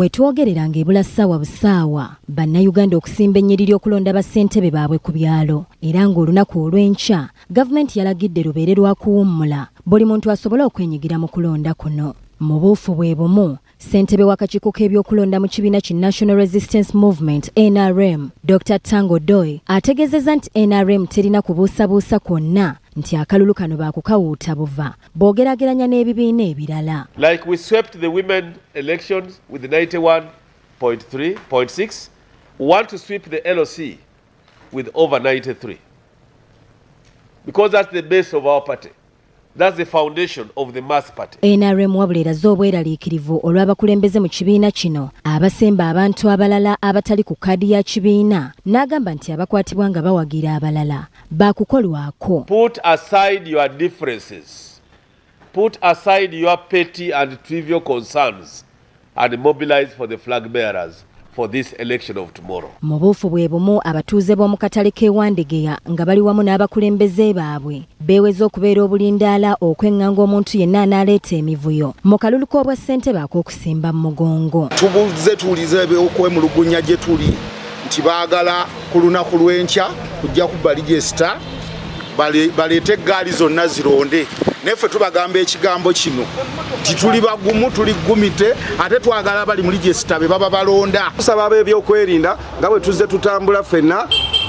Wetwogereranga ebula ssaawa busaawa bannayuganda okusimba ennyiriri okulonda Bassentebe baabwe ku byalo era ng'olunaku olw'enkya gavumenti yalagidde lubeere lwa kuwummula buli muntu asobole okwenyigira mu kulonda kuno. Mu buufu bwe bumu ssentebe w'akakiiko k'ebyokulonda mu kibiina ki National Resistance Movement NRM Dr. Tango Doi ategeezezza nti NRM terina kubuusabuusa kwonna nti akalulu kano baakukawuuta buva boogeraageranya n'ebibiina ebirala. Like we swept the women elections with 91.3.6, we want to sweep the LOC with over 93. Because that's the base of our party. That's the foundation of the mass party. NRM wabula eraze obweraliikirivu olw'abakulembeze mu kibiina kino abasemba abantu abalala abatali ku kkaadi ya kibiina n'agamba nti abakwatibwa nga bawagira abalala baakukolwako. Put aside your differences. Put aside your petty and trivial concerns and mobilize for the flag bearers for this election of tomorrow. Mu buufu bwe bumu abatuuze b'omu katale k'ewandegeya nga bali wamu n'abakulembeze baabwe beeweza okubeera obulindaala okwenganga omuntu yenna anaaleeta emivuyo mu kalulu k'obwa Ssentebe ak'okusimba mu mugongo. Tubuze tuulize okwemulugunya gye tuli nti baagala ku lunaku lw'enkya kujja kubba register baleete eggaali zonna zironde. Neffe tubagamba ekigambo kino tituli bagumu tuli gumite ate twagala bali mu register be baba balonda. Tusaba ab'ebyokwerinda nga bwe tuzze tutambula ffenna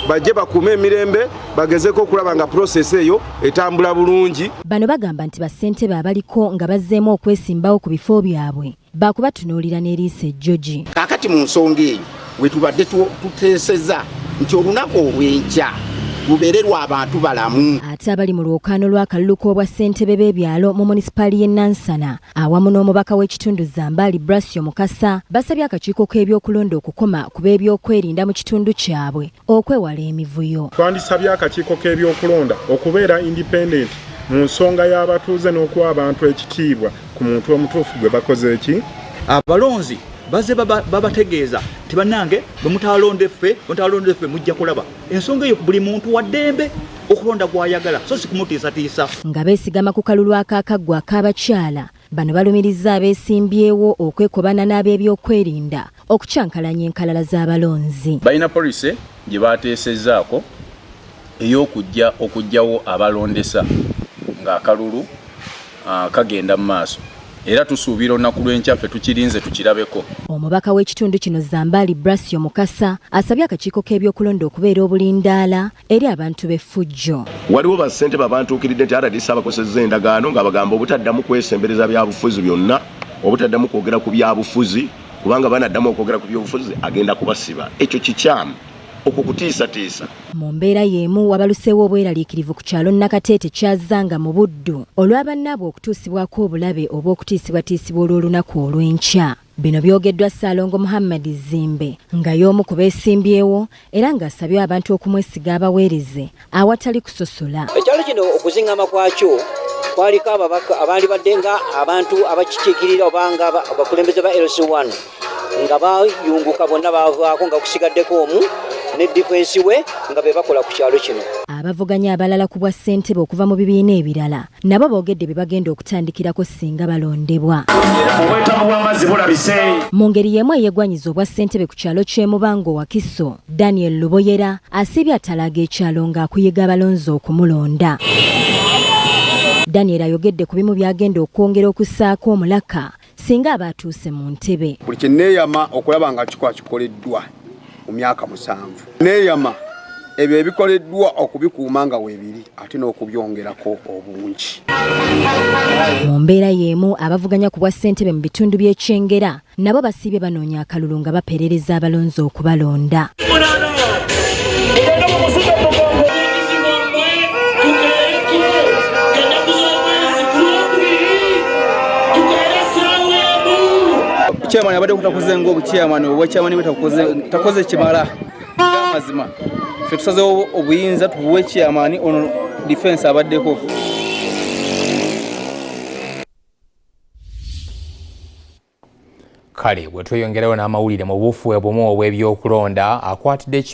bajje bakuume emirembe bagezeko okulaba nga process eyo etambula bulungi. Bano bagamba nti Bassentebe abaliko nga bazzeemu okwesimbawo ku bifo byabwe baakubatunuulira n'eriisa ejjogi. Kaakati mu nsonga eyo we tubadde tuteeseza nti olunaku olw'enkya lubeererwa abantu balamu. Ate abali mu lwokaano lw'akalulu k'obwa Ssentebe b'ebyalo mu munisipaali y'e Nansana awamu n'omubaka w'ekitundu Zambali Brasio Mukasa basabye akakiiko k'ebyokulonda okukoma ku b'ebyokwerinda mu kitundu kyabwe okwewala emivuyo. Twandisabye akakiiko k'ebyokulonda okubeera independent mu nsonga y'abatuuze n'okuwa abantu ekitiibwa ku muntu omutuufu gwe bakoze eki. Abalonzi baze babategeeza tibannange bwemutalonde ffe mujja kulaba ensonga eyo buli muntu waddembe okulonda gw'ayagala so si kumutiisatiisa. Nga beesigama ku kalulu akaakaggwa ak'abakyala bano balumiriza abeesimbyewo okwekobana n'ab'ebyokwerinda okukyankalanya enkalala z'abalonzi. Balina poliisi gye baateesezzaako ey'okugyawo abalondesa ng'akalulu kagenda mu maaso. Era tusuubira olunaku lw'enkya ffe tukirinze tukirabeko. Omubaka w'ekitundu kino Zambali Brasio Mukasa asabye akakiiko k'ebyokulonda okubeera obulindaala eri abantu b'effujjo. Waliwo Bassentebe abantuukiridde nti RDC abakosezza endagaano nga bagamba obutaddamu kwesembereza byabufuzi byonna, obutaddamu kwogera ku byabufuzi, kubanga banaddamu okwogera ku byobufuzi agenda kubasiba. Ekyo kikyamu okukutiisatiisa. Mu mbeera y'emu wabaluseewo obweraliikirivu ku kyalo Nakateete kyazanga mu Buddu olw'abannaabwe okutuusibwako obulabe oba okutiisibwatiisibwa olw'olunaku olw'enkya. Bino byogeddwa Ssaalongo Muhammad Zimbe nga y'omu ku beesimbyewo era ng'asabye abantu okumwesiga abaweereze awatali kusosola. Ekyalo kino okuzingama kwakyo kwaliko ababaka abaali badde nga abantu abakikiikirira obanga abakulembeze ba LC1 nga bayunguka bonna baavaako nga kusigaddeko omu ne defense we nga be bakola ku kyalo kino. Abavuganya abalala ku bwa Ssentebe okuva mu bibiina ebirala nabo boogedde bye bagenda okutandikirako singa balondebwa. Mu ngeri y'emu eyeegwanyiza obwa Ssentebe ku kyalo ky'Emubango Wakiso, Daniel Luboyera asibye atalaga ekyalo ng'akuyiga abalonzi okumulonda. Daniel ayogedde ku bimu byagenda okwongera okussaako omulaka singa abatuuse mu ntebe. Buli kye neeyama okulaba nga kikoleddwa mu myaka 7. Neeyama ebyo ebikoleddwa okubikuuma nga weebiri ate n'okubyongerako obungi. Mu mbeera y'emu abavuganya ku bwa Ssentebe mu bitundu by'Ekyengera nabo basiibye banoonya akalulu nga baperereza abalonzi okubalonda. Chairman abadde kutakoze ng'obuchairman obwachairman takoze kimala amazima ffe tusazeewo obuyinza tubuwe chairman ono defense abaddeko. Kale bwe tweyongerayo n'amawulire mu buufu obumu obw'ebyokulonda akwatidde